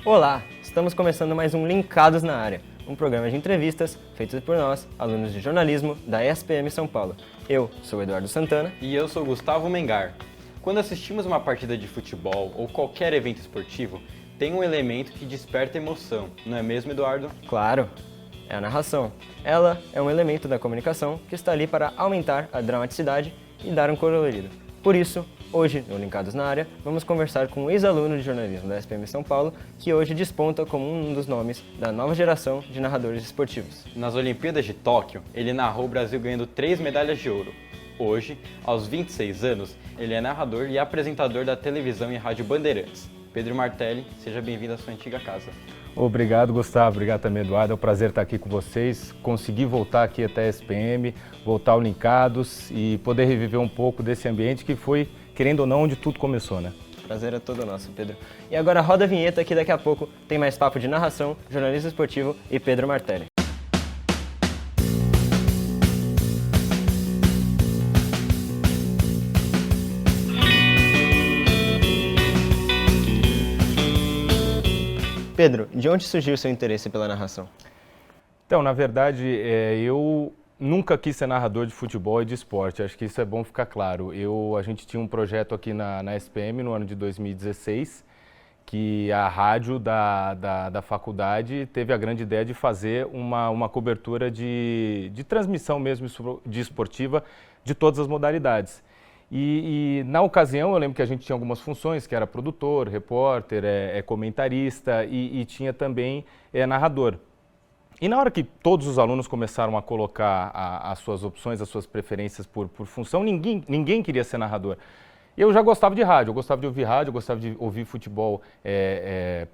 Olá, estamos começando mais um Linkados na Área, um programa de entrevistas feito por nós, alunos de jornalismo da ESPM São Paulo. Eu sou o Eduardo Santana. E eu sou o Gustavo Mengar. Quando assistimos uma partida de futebol ou qualquer evento esportivo, tem um elemento que desperta emoção, não é mesmo, Eduardo? Claro, é a narração. Ela é um elemento da comunicação que está ali para aumentar a dramaticidade e dar um colorido. Por isso, hoje, no Linkados na Área, vamos conversar com um ex-aluno de jornalismo da SPM São Paulo, que hoje desponta como um dos nomes da nova geração de narradores esportivos. Nas Olimpíadas de Tóquio, ele narrou o Brasil ganhando 3 medalhas de ouro. Hoje, aos 26 anos, ele é narrador e apresentador da televisão e rádio Bandeirantes. Pedro Martelli, seja bem-vindo à sua antiga casa. Obrigado, Gustavo. Obrigado também, Eduardo. É um prazer estar aqui com vocês. Consegui voltar aqui até a SPM, voltar ao Linkados e poder reviver um pouco desse ambiente que foi, querendo ou não, onde tudo começou, né? Prazer é todo nosso, Pedro. E agora roda a vinheta que daqui a pouco tem mais papo de narração, jornalismo esportivo e Pedro Martelli. Pedro, de onde surgiu o seu interesse pela narração? Então, na verdade, eu nunca quis ser narrador de futebol e de esporte. Acho que isso é bom ficar claro. A gente tinha um projeto aqui na SPM no ano de 2016, que a rádio da faculdade teve a grande ideia de fazer uma cobertura de transmissão mesmo de esportiva de todas as modalidades. E na ocasião eu lembro que a gente tinha algumas funções, que era produtor, repórter, comentarista e tinha também narrador. E na hora que todos os alunos começaram a colocar as suas opções, as suas preferências por função, ninguém queria ser narrador. Eu já gostava de rádio, eu gostava de ouvir rádio, eu gostava de ouvir futebol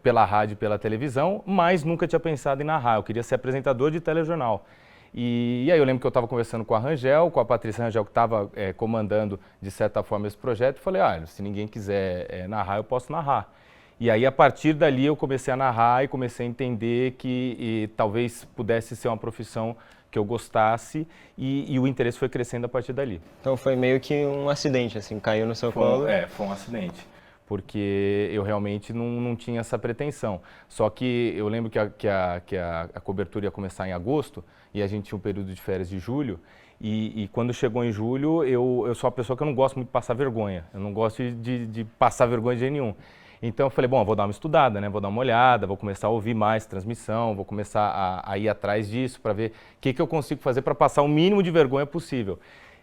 pela rádio e pela televisão, mas nunca tinha pensado em narrar, eu queria ser apresentador de telejornal. E aí eu lembro que eu estava conversando com a Rangel, com a Patrícia Rangel, que estava comandando, de certa forma, esse projeto, e falei, se ninguém quiser narrar, eu posso narrar. E aí, a partir dali, eu comecei a narrar e comecei a entender que talvez pudesse ser uma profissão que eu gostasse e o interesse foi crescendo a partir dali. Então foi meio que um acidente, assim, caiu no seu colo? Foi um acidente, porque eu realmente não tinha essa pretensão. Só que eu lembro que a cobertura ia começar em agosto e a gente tinha um período de férias de julho. E quando chegou em julho, eu sou uma pessoa que eu não gosto muito de passar vergonha. Eu não gosto de passar vergonha de jeito nenhum. Então eu falei, bom, eu vou dar uma estudada, né? Vou dar uma olhada, vou começar a ouvir mais transmissão, vou começar a ir atrás disso para ver o que eu consigo fazer para passar o mínimo de vergonha possível.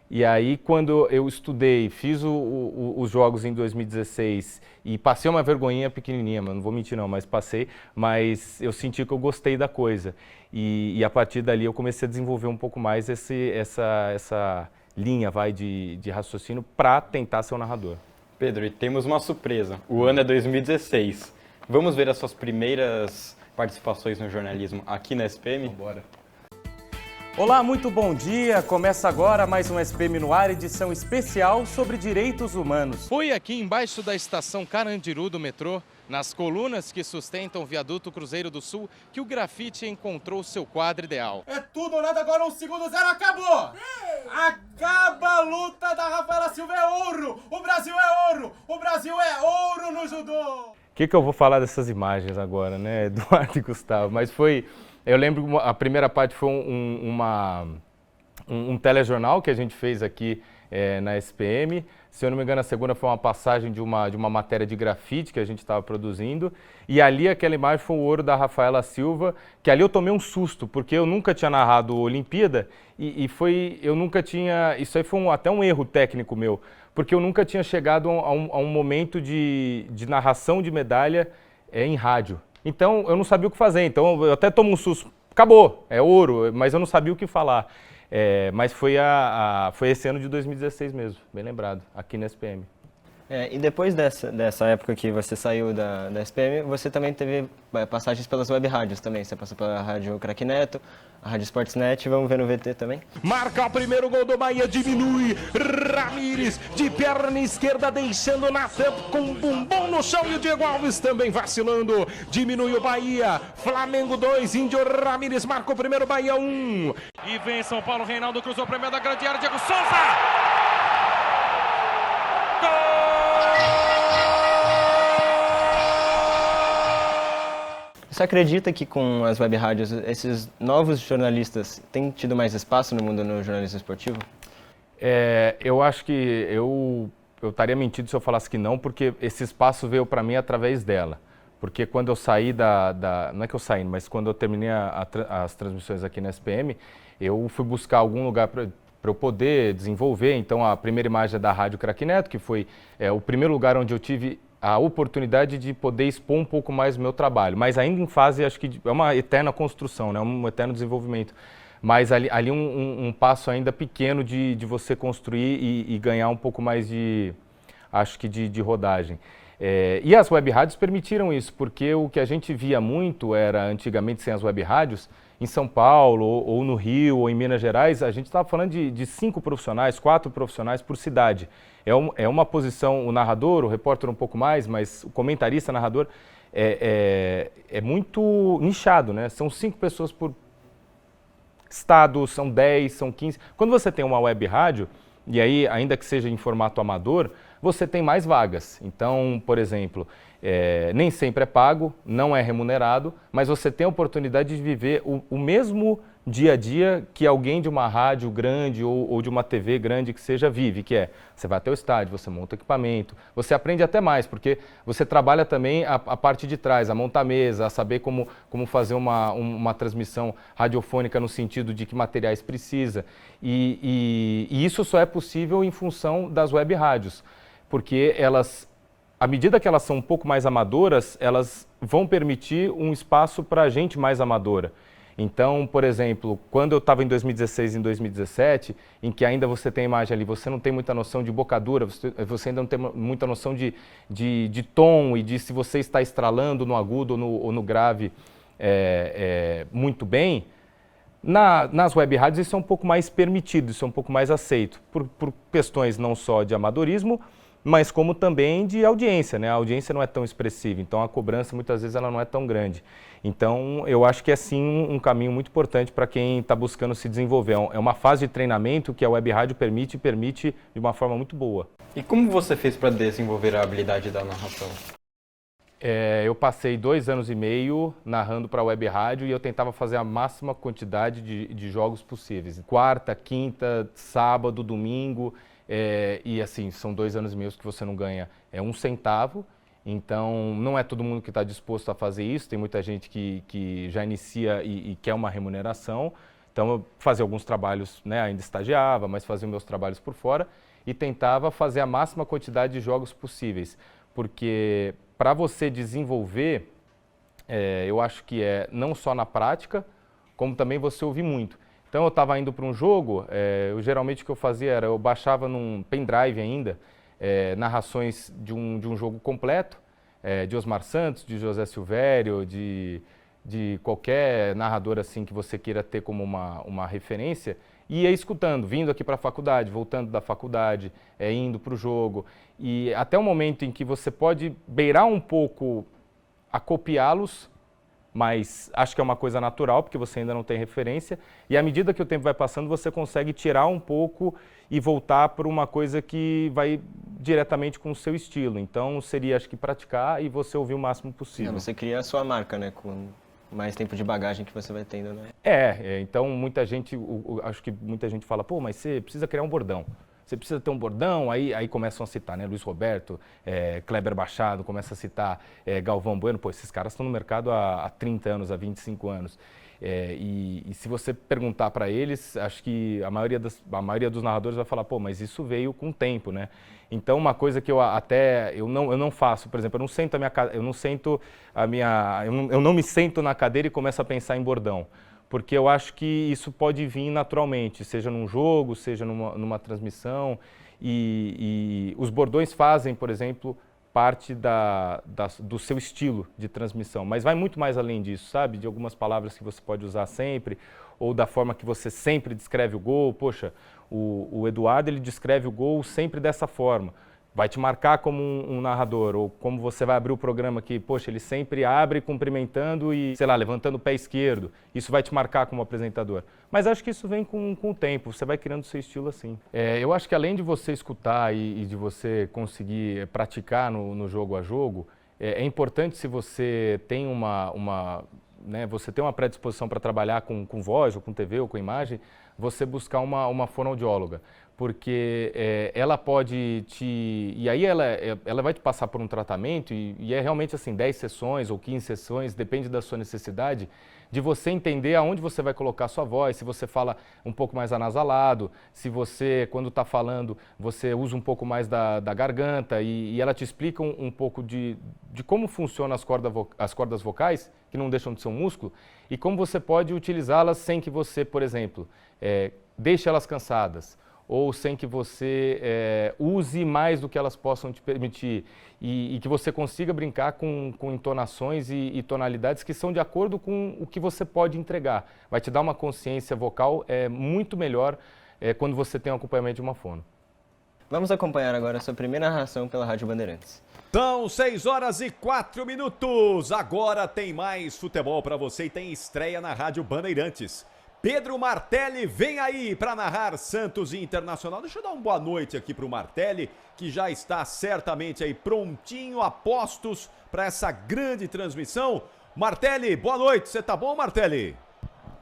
E aí, quando eu estudei, fiz os jogos em 2016 e passei uma vergonhinha pequenininha, não vou mentir não, mas passei, mas eu senti que eu gostei da coisa. E a partir dali eu comecei a desenvolver um pouco mais essa linha de raciocínio para tentar ser um narrador. Pedro, e temos uma surpresa. O ano é 2016. Vamos ver as suas primeiras participações no jornalismo aqui na SPM? Bora. Olá, muito bom dia. Começa agora mais um SPM no ar, edição especial sobre direitos humanos. Foi aqui embaixo da estação Carandiru do metrô, nas colunas que sustentam o viaduto Cruzeiro do Sul, que o grafite encontrou seu quadro ideal. É tudo ou nada, agora 1 segundo, 0, acabou! Acaba a luta da Rafaela Silva, é ouro! O Brasil é ouro! O Brasil é ouro no judô! O que eu vou falar dessas imagens agora, né, Eduardo e Gustavo? Mas eu lembro que a primeira parte foi um telejornal que a gente fez aqui na SPM. Se eu não me engano, a segunda foi uma passagem de uma matéria de grafite que a gente estava produzindo. E ali aquela imagem foi o ouro da Rafaela Silva, que ali eu tomei um susto, porque eu nunca tinha narrado Olimpíada eu nunca tinha... Isso aí foi até um erro técnico meu, porque eu nunca tinha chegado a um momento de narração de medalha em rádio. Então, eu não sabia o que fazer, então eu até tomo um susto. Acabou, é ouro, mas eu não sabia o que falar. Mas foi esse ano de 2016 mesmo, bem lembrado, aqui na SPM. E depois dessa época que você saiu da SPM, você também teve passagens pelas web rádios também. Você passou pela Rádio Craque Neto, a Rádio Sportsnet, vamos ver no VT também. Marca o primeiro gol do Bahia, diminui, Ramires de perna esquerda deixando na tampa com um bumbum no chão e o Diego Alves também vacilando, diminui o Bahia, Flamengo 2, Índio Ramires marca o primeiro, Bahia 1. E vem São Paulo, Reinaldo cruzou o primeiro da grande área, Diego Souza! Gol! Você acredita que com as web rádios, esses novos jornalistas têm tido mais espaço no mundo no jornalismo esportivo? Eu acho que eu estaria mentindo se eu falasse que não, porque esse espaço veio para mim através dela. Porque quando eu saí não é que eu saí, mas quando eu terminei as transmissões aqui na SPM, eu fui buscar algum lugar para eu poder desenvolver. Então, a primeira imagem é da Rádio Craque Neto, que foi o primeiro lugar onde eu tive a oportunidade de poder expor um pouco mais o meu trabalho. Mas ainda em fase, acho que é uma eterna construção, né? Um eterno desenvolvimento. Mas ali um passo ainda pequeno de você construir e ganhar um pouco mais de rodagem. E as web rádios permitiram isso, porque o que a gente via muito era, antigamente, sem as web rádios, em São Paulo, ou no Rio, ou em Minas Gerais, a gente estava falando de 5 profissionais, 4 profissionais por cidade. É uma posição, o narrador, o repórter um pouco mais, mas o comentarista, narrador, é muito nichado, né? São 5 pessoas por estado, são 10, são 15. Quando você tem uma web rádio, e aí, ainda que seja em formato amador, você tem mais vagas. Então, por exemplo, nem sempre é pago, não é remunerado, mas você tem a oportunidade de viver o mesmo dia a dia que alguém de uma rádio grande ou de uma TV grande que seja vive, que você vai até o estádio, você monta equipamento, você aprende até mais, porque você trabalha também a parte de trás, a montar mesa, a saber como fazer uma transmissão radiofônica no sentido de que materiais precisa. E isso só é possível em função das web rádios, porque elas, à medida que elas são um pouco mais amadoras, elas vão permitir um espaço para a gente mais amadora. Então, por exemplo, quando eu estava em 2016 e em 2017, em que ainda você tem a imagem ali, você não tem muita noção de bocadura, você ainda não tem muita noção de tom e de se você está estralando no agudo ou no grave muito bem, nas web rádios isso é um pouco mais permitido, isso é um pouco mais aceito, por questões não só de amadorismo, mas como também de audiência, né? A audiência não é tão expressiva, então a cobrança muitas vezes ela não é tão grande. Então eu acho que é sim um caminho muito importante para quem está buscando se desenvolver. É uma fase de treinamento que a web rádio permite de uma forma muito boa. E como você fez para desenvolver a habilidade da narração? Eu passei 2 anos e meio narrando para a web rádio e eu tentava fazer a máxima quantidade de jogos possíveis. Quarta, quinta, sábado, domingo. E assim, são 2 anos e meio que você não ganha 1 centavo, então não é todo mundo que está disposto a fazer isso, tem muita gente que já inicia e quer uma remuneração, então eu fazia alguns trabalhos, né, ainda estagiava, mas fazia meus trabalhos por fora e tentava fazer a máxima quantidade de jogos possíveis, porque para você desenvolver, eu acho que não só na prática, como também você ouvir muito. Então eu estava indo para um jogo, geralmente o que eu fazia era, eu baixava num pendrive ainda, narrações de um jogo completo, de Osmar Santos, de José Silvério, de qualquer narrador assim que você queira ter como uma referência, e ia escutando, vindo aqui para a faculdade, voltando da faculdade, indo para o jogo, e até o momento em que você pode beirar um pouco a copiá-los, mas acho que é uma coisa natural, porque você ainda não tem referência, e à medida que o tempo vai passando, você consegue tirar um pouco e voltar para uma coisa que vai diretamente com o seu estilo. Então, seria, acho que, praticar e você ouvir o máximo possível. Você cria a sua marca, né, com mais tempo de bagagem que você vai tendo, né? Então, muita gente, acho que muita gente fala, pô, mas você precisa criar um bordão. Você precisa ter um bordão, aí começam a citar, né? Luiz Roberto, Kleber Machado, começa a citar Galvão Bueno. Pô, esses caras estão no mercado há 30 anos, há 25 anos. E se você perguntar para eles, acho que a maioria dos narradores vai falar, pô, mas isso veio com o tempo, né? Então, uma coisa que eu não faço, por exemplo, eu não me sento na cadeira e começo a pensar em bordão. Porque eu acho que isso pode vir naturalmente, seja num jogo, seja numa transmissão. E os bordões fazem, por exemplo, parte do seu estilo de transmissão. Mas vai muito mais além disso, sabe? De algumas palavras que você pode usar sempre, ou da forma que você sempre descreve o gol. Poxa, o Eduardo ele descreve o gol sempre dessa forma. Vai te marcar como um narrador, ou como você vai abrir o programa que, poxa, ele sempre abre cumprimentando e, sei lá, levantando o pé esquerdo. Isso vai te marcar como apresentador. Mas acho que isso vem com o tempo, você vai criando o seu estilo assim. Eu acho que além de você escutar e de você conseguir praticar no jogo a jogo, é importante, se você tem você tem uma predisposição para trabalhar com voz, ou com TV, ou com imagem, você buscar uma fonoaudióloga, porque ela pode e aí ela vai te passar por um tratamento e é realmente assim, 10 sessões ou 15 sessões, depende da sua necessidade, de você entender aonde você vai colocar a sua voz, se você fala um pouco mais anasalado, se você, quando está falando, você usa um pouco mais da garganta e ela te explica um pouco de como funcionam as cordas vocais, que não deixam de ser um músculo, e como você pode utilizá-las sem que você, por exemplo, deixe elas cansadas, ou sem que você use mais do que elas possam te permitir, e que você consiga brincar com entonações e tonalidades que são de acordo com o que você pode entregar. Vai te dar uma consciência vocal muito melhor quando você tem um acompanhamento de uma fono. Vamos acompanhar agora a sua primeira narração pela Rádio Bandeirantes. São 6h04. Agora tem mais futebol para você e tem estreia na Rádio Bandeirantes. Pedro Martelli vem aí para narrar Santos e Internacional. Deixa eu dar uma boa noite aqui para o Martelli, que já está certamente aí prontinho, a postos para essa grande transmissão. Martelli, boa noite. Você tá bom, Martelli?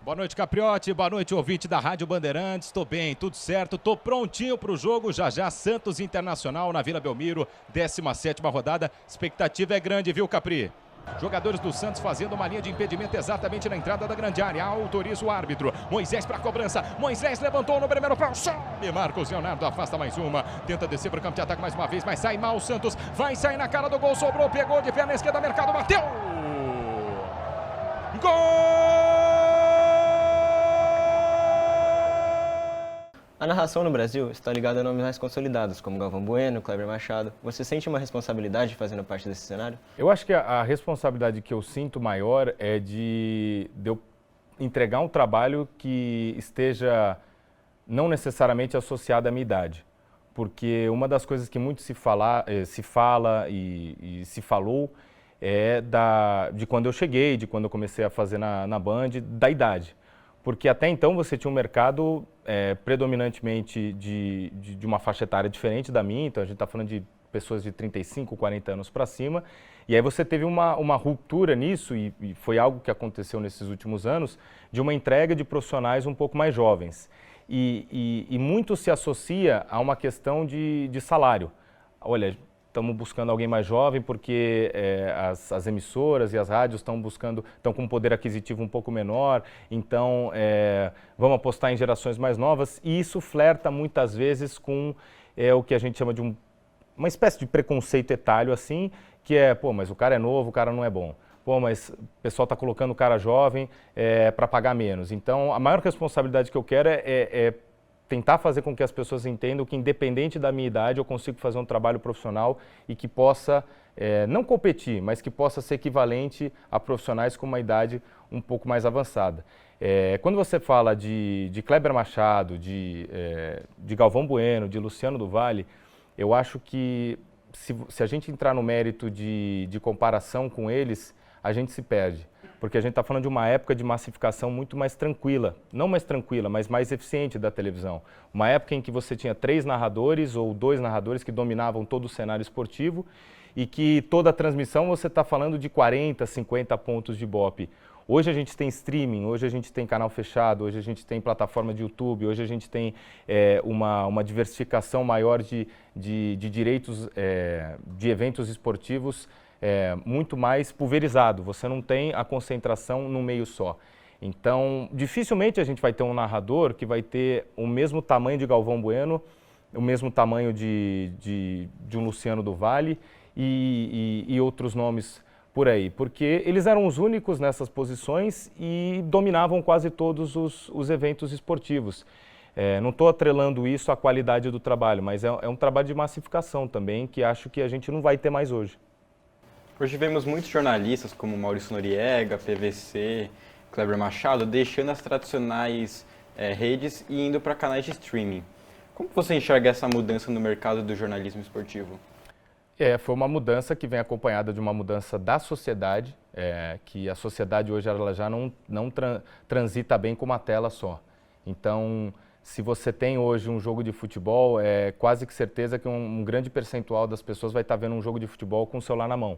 Boa noite, Capriotti. Boa noite, ouvinte da Rádio Bandeirantes. Tô bem, tudo certo. Tô prontinho pro jogo. Já Santos Internacional na Vila Belmiro, 17ª rodada. Expectativa é grande, viu, Capri? Jogadores do Santos fazendo uma linha de impedimento exatamente na entrada da grande área. Autoriza o árbitro. Moisés para cobrança. Moisés levantou no primeiro pau. Sobe Marcos Leonardo, afasta mais uma. Tenta descer para o campo de ataque mais uma vez, mas sai mal o Santos. Vai sair na cara do gol. Sobrou, pegou de perna esquerda. Mercado bateu. Gol! A narração no Brasil está ligada a nomes mais consolidados, como Galvão Bueno, Kleber Machado. Você sente uma responsabilidade fazendo parte desse cenário? Eu acho que a responsabilidade que eu sinto maior é de eu entregar um trabalho que esteja não necessariamente associado à minha idade. Porque uma das coisas que muito se fala e se falou é de quando eu cheguei, de quando eu comecei a fazer na Band, da idade. Porque até então você tinha um mercado predominantemente de uma faixa etária diferente da minha, então a gente está falando de pessoas de 35, 40 anos para cima, e aí você teve uma ruptura nisso, e foi algo que aconteceu nesses últimos anos, de uma entrega de profissionais um pouco mais jovens. E muito se associa a uma questão de salário. Olha, estamos buscando alguém mais jovem porque as emissoras e as rádios estão com um poder aquisitivo um pouco menor, então vamos apostar em gerações mais novas, e isso flerta muitas vezes com o que a gente chama de uma espécie de preconceito etário, assim, que mas o cara é novo, o cara não é bom. Mas o pessoal está colocando o cara jovem para pagar menos. Então, a maior responsabilidade que eu quero é tentar fazer com que as pessoas entendam que, independente da minha idade, eu consigo fazer um trabalho profissional e que possa, não competir, mas que possa ser equivalente a profissionais com uma idade um pouco mais avançada. Quando você fala de Kleber Machado, de Galvão Bueno, de Luciano do Vale, eu acho que se a gente entrar no mérito de comparação com eles, a gente se perde. Porque a gente está falando de uma época de massificação muito mais tranquila, não mais tranquila, mas mais eficiente da televisão. Uma época em que você tinha 3 narradores ou 2 narradores que dominavam todo o cenário esportivo e que toda a transmissão você está falando de 40, 50 pontos de ibope. Hoje a gente tem streaming, hoje a gente tem canal fechado, hoje a gente tem plataforma de YouTube, hoje a gente tem uma diversificação maior de direitos de eventos esportivos muito mais pulverizado, você não tem a concentração num meio só. Então, dificilmente a gente vai ter um narrador que vai ter o mesmo tamanho de Galvão Bueno, o mesmo tamanho de um Luciano do Vale e outros nomes por aí, porque eles eram os únicos nessas posições e dominavam quase todos os eventos esportivos. Não estou atrelando isso à qualidade do trabalho, mas é um trabalho de massificação também, que acho que a gente não vai ter mais hoje. Hoje vemos muitos jornalistas como Maurício Noriega, PVC, Kleber Machado, deixando as tradicionais redes e indo para canais de streaming. Como você enxerga essa mudança no mercado do jornalismo esportivo? Foi uma mudança que vem acompanhada de uma mudança da sociedade, que a sociedade hoje ela já não transita bem com uma tela só. Então, se você tem hoje um jogo de futebol, é quase que certeza que um grande percentual das pessoas vai estar vendo um jogo de futebol com o celular na mão.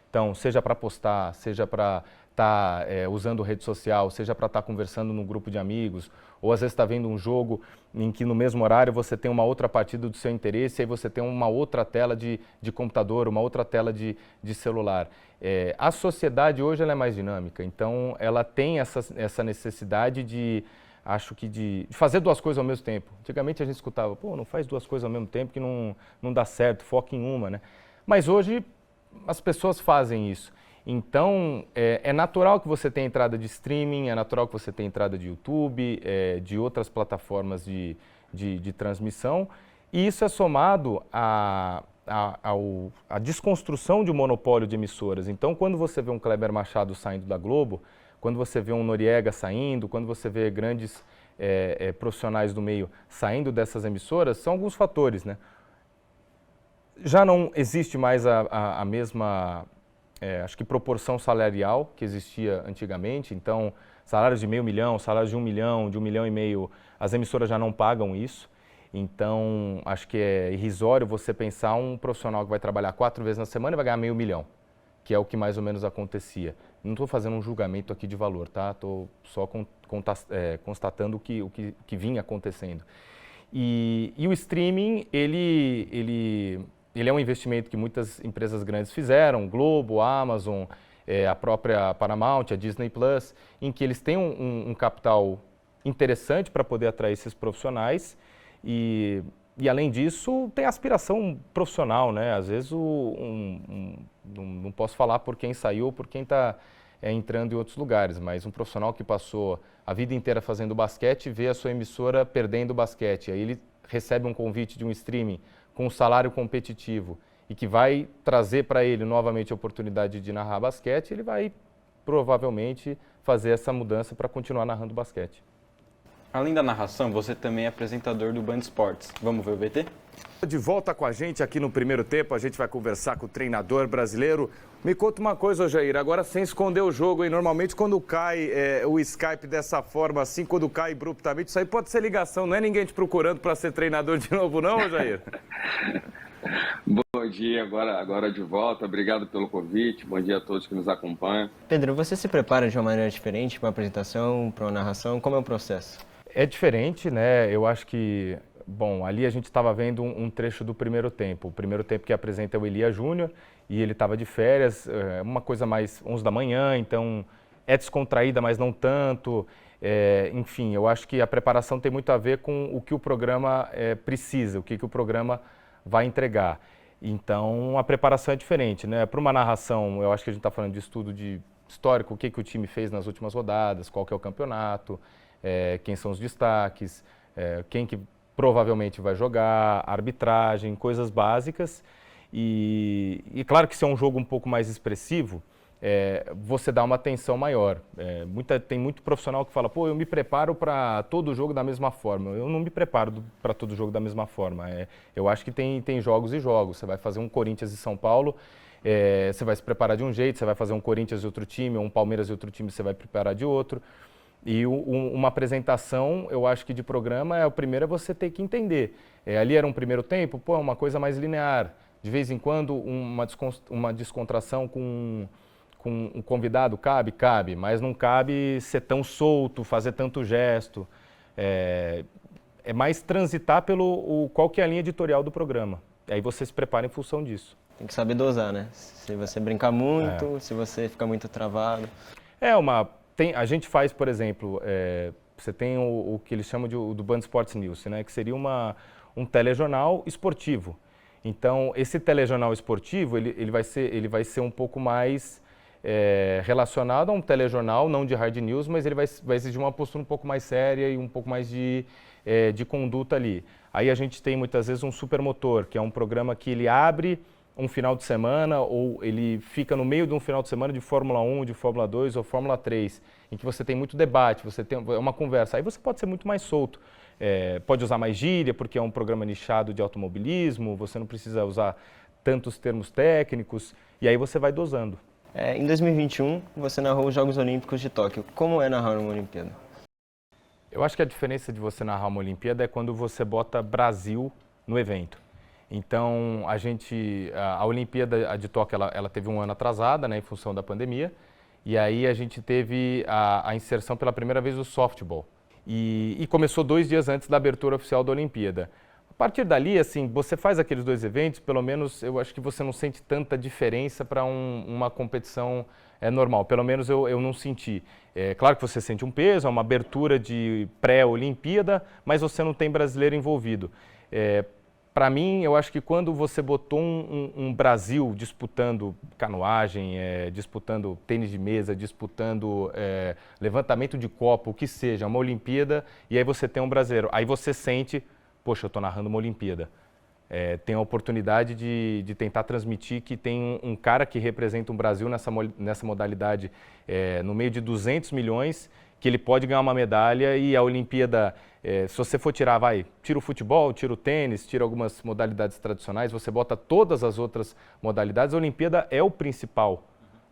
Então, seja para postar, seja para estar usando rede social, seja para estar conversando num grupo de amigos, ou às vezes está vendo um jogo em que no mesmo horário você tem uma outra partida do seu interesse e aí você tem uma outra tela de computador, uma outra tela de celular. A sociedade hoje ela é mais dinâmica, então ela tem essa necessidade acho que de fazer duas coisas ao mesmo tempo. Antigamente a gente escutava, pô, não faz duas coisas ao mesmo tempo que não dá certo, foca em uma, né? Mas hoje as pessoas fazem isso. Então, é natural que você tenha entrada de streaming, é natural que você tenha entrada de YouTube, de outras plataformas de transmissão, e isso é somado à desconstrução de um monopólio de emissoras. Então, quando você vê um Kleber Machado saindo da Globo, quando você vê um Noriega saindo, quando você vê grandes profissionais do meio saindo dessas emissoras, são alguns fatores, né? Já não existe mais a mesma, acho que proporção salarial que existia antigamente, então salários de $500 mil, salários de $1 milhão, de $1,5 milhão, as emissoras já não pagam isso, então acho que é irrisório você pensar um profissional que vai trabalhar 4 vezes na semana e vai ganhar $500 mil, que é o que mais ou menos acontecia. Não estou fazendo um julgamento aqui de valor, tá? Estou só constatando o que vinha acontecendo. E o streaming, ele é um investimento que muitas empresas grandes fizeram, Globo, Amazon, a própria Paramount, a Disney Plus, em que eles têm um capital interessante para poder atrair esses profissionais e além disso, tem aspiração profissional, né? Às vezes não posso falar por quem saiu ou por quem está entrando em outros lugares, mas um profissional que passou a vida inteira fazendo basquete vê a sua emissora perdendo o basquete, aí ele recebe um convite de um streaming com um salário competitivo e que vai trazer para ele novamente a oportunidade de narrar basquete, ele vai provavelmente fazer essa mudança para continuar narrando basquete. Além da narração, você também é apresentador do Band Esportes. Vamos ver o VT? De volta com a gente aqui no primeiro tempo, a gente vai conversar com o treinador brasileiro. Me conta uma coisa, Jair, agora sem esconder o jogo, hein? Normalmente quando cai o Skype dessa forma assim, quando cai abruptamente, isso aí pode ser ligação, não é ninguém te procurando para ser treinador de novo não, Jair? Bom dia, agora de volta, obrigado pelo convite, bom dia a todos que nos acompanham. Pedro, você se prepara de uma maneira diferente para uma apresentação, para uma narração? Como é o processo? É diferente, né? Eu acho que, bom, ali a gente estava vendo um trecho do primeiro tempo. O primeiro tempo que apresenta é o Elia Júnior e ele estava de férias, uma coisa mais 11 da manhã, então é descontraída, mas não tanto. Enfim, eu acho que a preparação tem muito a ver com o que o programa precisa, o que o programa vai entregar. Então, a preparação é diferente, né? Para uma narração, eu acho que a gente está falando de estudo de histórico, o que o time fez nas últimas rodadas, qual que é o campeonato, quem são os destaques, quem que provavelmente vai jogar, arbitragem, coisas básicas. E claro que se é um jogo um pouco mais expressivo, você dá uma atenção maior. Tem muito profissional que fala, pô, eu me preparo para todo jogo da mesma forma. Eu não me preparo para todo jogo da mesma forma. Eu acho que tem jogos e jogos. Você vai fazer um Corinthians e São Paulo, você vai se preparar de um jeito, você vai fazer um Corinthians e outro time, ou um Palmeiras e outro time, você vai preparar de outro. E uma apresentação, eu acho que de programa, o primeiro é você ter que entender. Ali era um primeiro tempo, pô, é uma coisa mais linear. De vez em quando, uma descontração com um convidado cabe, mas não cabe ser tão solto, fazer tanto gesto. É mais transitar pelo qual que é a linha editorial do programa. Aí você se prepara em função disso. Tem que saber dosar, né? Se você brincar muito, se você ficar muito travado. A gente faz, por exemplo, você tem o que eles chamam do Band Sports News, né, que seria um telejornal esportivo. Então, esse telejornal esportivo, ele vai ser um pouco mais relacionado a um telejornal, não de hard news, mas ele vai exigir uma postura um pouco mais séria e um pouco mais de conduta ali. Aí a gente tem muitas vezes um Supermotor, que é um programa que ele abre um final de semana ou ele fica no meio de um final de semana de Fórmula 1, de Fórmula 2 ou Fórmula 3, em que você tem muito debate, você tem uma conversa. Aí você pode ser muito mais solto. Pode usar mais gíria, porque é um programa nichado de automobilismo, você não precisa usar tantos termos técnicos, e aí você vai dosando. Em 2021, você narrou os Jogos Olímpicos de Tóquio. Como é narrar uma Olimpíada? Eu acho que a diferença de você narrar uma Olimpíada é quando você bota Brasil no evento. Então, a Olimpíada de Tóquio, ela teve um ano atrasada, né, em função da pandemia, e aí a gente teve a inserção pela primeira vez do softball. E começou 2 dias antes da abertura oficial da Olimpíada. A partir dali, assim, você faz aqueles 2 eventos, pelo menos eu acho que você não sente tanta diferença para uma competição normal. Pelo menos eu não senti. Claro que você sente um peso, é uma abertura de pré-Olimpíada, mas você não tem brasileiro envolvido. Para mim, eu acho que quando você botou um Brasil disputando canoagem, disputando tênis de mesa, disputando levantamento de copo, o que seja, uma Olimpíada, e aí você tem um brasileiro, aí você sente, poxa, eu estou narrando uma Olimpíada. Tem a oportunidade de tentar transmitir que tem um cara que representa um Brasil nessa modalidade no meio de 200 milhões, que ele pode ganhar uma medalha e a Olimpíada, se você for tirar, tira o futebol, tira o tênis, tira algumas modalidades tradicionais, você bota todas as outras modalidades, a Olimpíada é o principal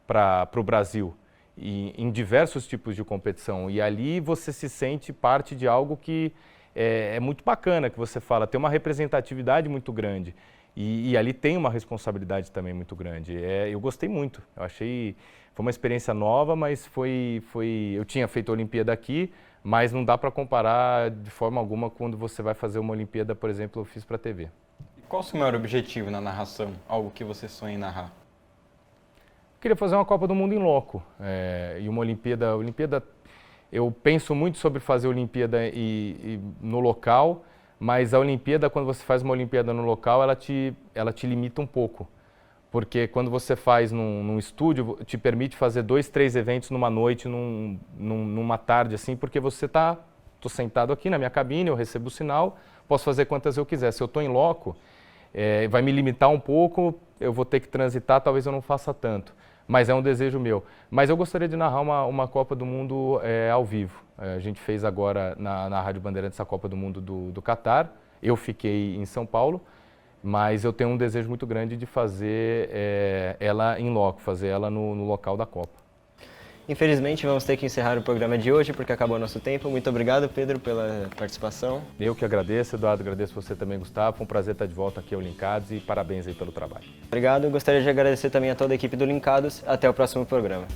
para o Brasil em diversos tipos de competição. E ali você se sente parte de algo que é muito bacana, que você fala, tem uma representatividade muito grande. E ali tem uma responsabilidade também muito grande. Eu gostei muito, eu achei... Foi uma experiência nova, mas eu tinha feito a Olimpíada aqui, mas não dá para comparar de forma alguma quando você vai fazer uma Olimpíada, por exemplo, eu fiz para a TV. E qual o seu maior objetivo na narração? Algo que você sonha em narrar? Eu queria fazer uma Copa do Mundo em loco. E uma Olimpíada, eu penso muito sobre fazer a Olimpíada no local, mas a Olimpíada, quando você faz uma Olimpíada no local, ela te limita um pouco. Porque quando você faz num estúdio, te permite fazer 2, 3 eventos numa noite, numa tarde, assim, porque tô sentado aqui na minha cabine, eu recebo o sinal, posso fazer quantas eu quiser. Se eu estou em loco, vai me limitar um pouco, eu vou ter que transitar, talvez eu não faça tanto. Mas é um desejo meu. Mas eu gostaria de narrar uma Copa do Mundo ao vivo. A gente fez agora na Rádio Bandeirantes a Copa do Mundo do Catar, eu fiquei em São Paulo, mas eu tenho um desejo muito grande de fazer ela em loco, fazer ela no local da Copa. Infelizmente, vamos ter que encerrar o programa de hoje, porque acabou o nosso tempo. Muito obrigado, Pedro, pela participação. Eu que agradeço, Eduardo, agradeço você também, Gustavo. Foi um prazer estar de volta aqui ao Linkados e parabéns aí pelo trabalho. Obrigado, gostaria de agradecer também a toda a equipe do Linkados. Até o próximo programa.